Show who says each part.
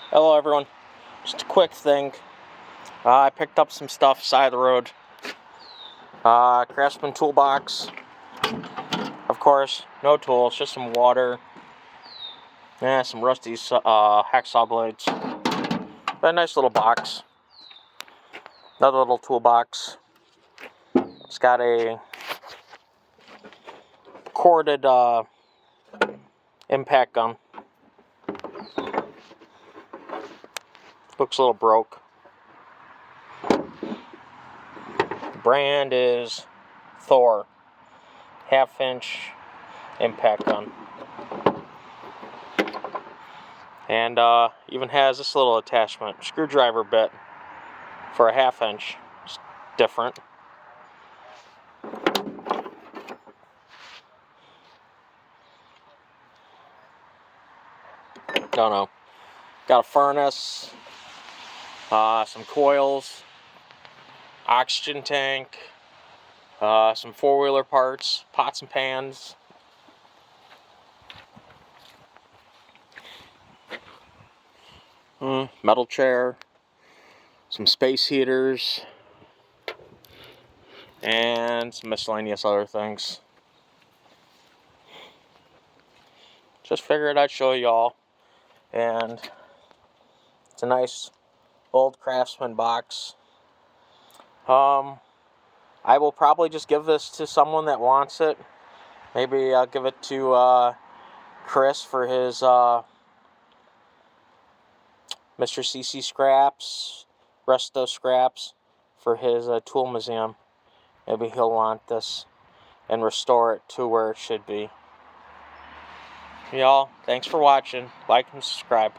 Speaker 1: Hello everyone, just a quick thing. I picked up some stuff side of the road. Craftsman Toolbox. Of course, no tools, just some water. Yeah, some rusty hacksaw blades. But a nice little box. Another little toolbox. It's got a corded impact gun. Looks a little broke. The brand is Thor. 1/2-inch impact gun. And even has this little attachment, screwdriver bit for a 1/2-inch. It's different. Don't know. Got a furnace, some coils, oxygen tank, some four-wheeler parts, pots and pans. Metal chair, some space heaters, and some miscellaneous other things. Just figured I'd show y'all. And it's a nice old Craftsman box. I will probably just give this to someone that wants it. Maybe I'll give it to Chris for his Mr. CC scraps, Resto scraps for his tool museum. Maybe he'll want this and restore it to where it should be. Y'all, thanks for watching. Like and subscribe.